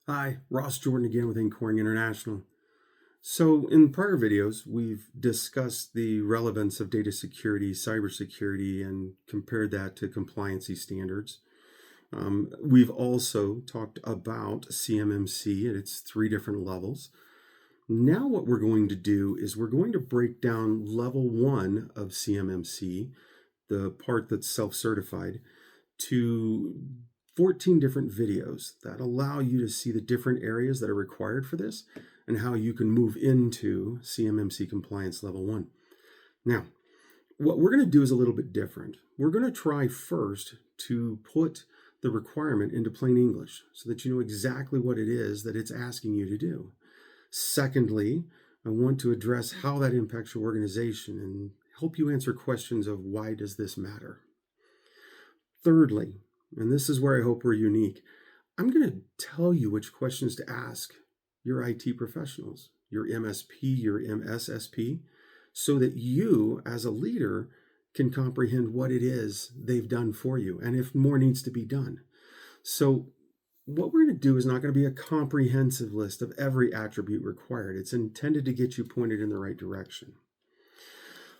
Hi, Ross Jordan again with Incoring International. So, in prior videos, we've discussed the relevance of data security, cybersecurity, and compared that to compliancy standards. We've also talked about CMMC at its three different levels. Now, what we're going to do is we're going to break down level one of CMMC, the part that's self certified, to 14 different videos that allow you to see the different areas that are required for this and how you can move into CMMC compliance level one. Now, what we're going to do is a little bit different. We're going to try first to put the requirement into plain English so that you know exactly what it is that it's asking you to do. Secondly, I want to address how that impacts your organization and help you answer questions of why does this matter. Thirdly, and this is where I hope we're unique, I'm going to tell you which questions to ask your IT professionals, your MSP, your MSSP, so that you, as a leader, can comprehend what it is they've done for you and if more needs to be done. So, what we're going to do is not going to be a comprehensive list of every attribute required. It's intended to get you pointed in the right direction.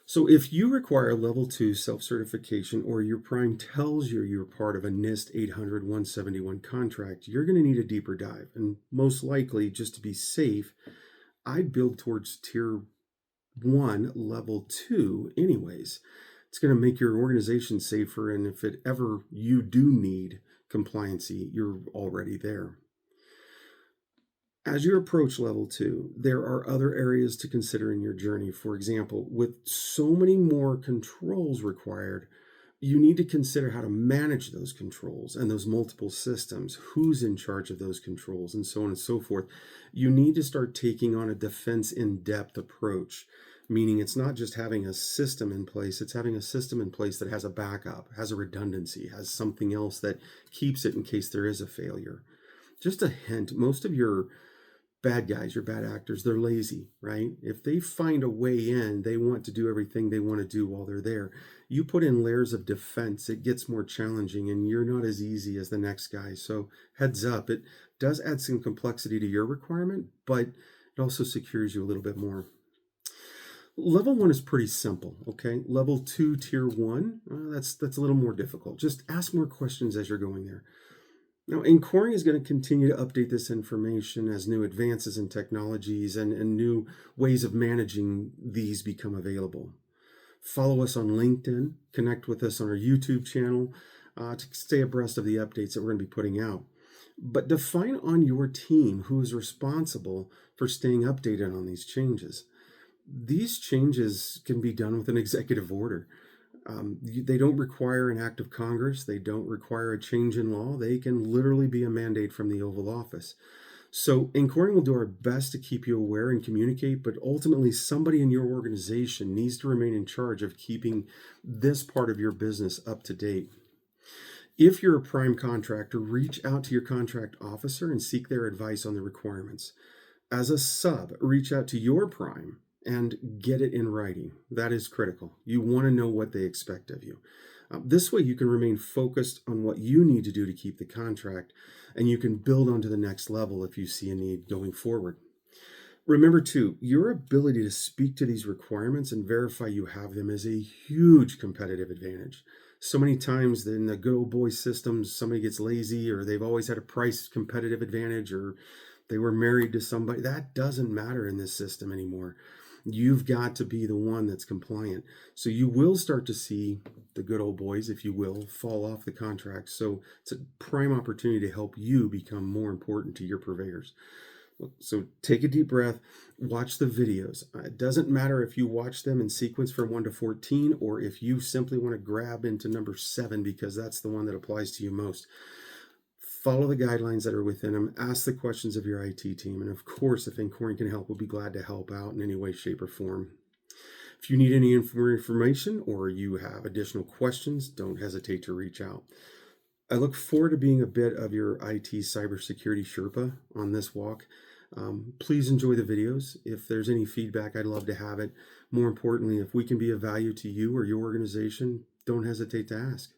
So if you require level 2 self-certification or your prime tells you you're part of a NIST 800-171 contract, you're going to need a deeper dive. And most likely, just to be safe, I'd build towards tier 1, level 2 anyways. It's going to make your organization safer, and if it ever you do need compliancy, you're already there. As you approach level 2, there are other areas to consider in your journey. For example, with so many more controls required, you need to consider how to manage those controls and those multiple systems, who's in charge of those controls, and so on and so forth. You need to start taking on a defense in-depth approach, meaning it's not just having a system in place, it's having a system in place that has a backup, has a redundancy, has something else that keeps it in case there is a failure. Just a hint, most of your bad guys, your bad actors, they're lazy, right? If they find a way in, they want to do everything they want to do while they're there. You put in layers of defense, it gets more challenging and you're not as easy as the next guy. So heads up, it does add some complexity to your requirement, but it also secures you a little bit more. Level 1 is pretty simple, okay? Level 2, tier 1, that's a little more difficult. Just ask more questions as you're going there. Now, Incoring is going to continue to update this information as new advances in technologies and new ways of managing these become available. Follow us on LinkedIn, connect with us on our YouTube channel to stay abreast of the updates that we're going to be putting out. But define on your team who is responsible for staying updated on these changes. These changes can be done with an executive order. They don't require an act of Congress. They don't require a change in law. They can literally be a mandate from the Oval Office. So Incoring will do our best to keep you aware and communicate, but ultimately somebody in your organization needs to remain in charge of keeping this part of your business up to date. If you're a prime contractor, reach out to your contract officer and seek their advice on the requirements. As a sub, reach out to your prime and get it in writing. That is critical. You want to know what they expect of you. This way you can remain focused on what you need to do to keep the contract, and you can build onto the next level if you see a need going forward. Remember too, your ability to speak to these requirements and verify you have them is a huge competitive advantage. So many times in the good old boy systems, somebody gets lazy or they've always had a price competitive advantage or they were married to somebody. That doesn't matter in this system anymore. You've got to be the one that's compliant. So you will start to see the good old boys, if you will, fall off the contract. So it's a prime opportunity to help you become more important to your purveyors. So take a deep breath, watch the videos. It doesn't matter if you watch them in sequence from 1 to 14 or if you simply want to grab into number 7 because that's the one that applies to you most. Follow the guidelines that are within them. Ask the questions of your IT team. And of course, if Incoring can help, we'll be glad to help out in any way, shape, or form. If you need any information or you have additional questions, don't hesitate to reach out. I look forward to being a bit of your IT cybersecurity Sherpa on this walk. Please enjoy the videos. If there's any feedback, I'd love to have it. More importantly, if we can be of value to you or your organization, don't hesitate to ask.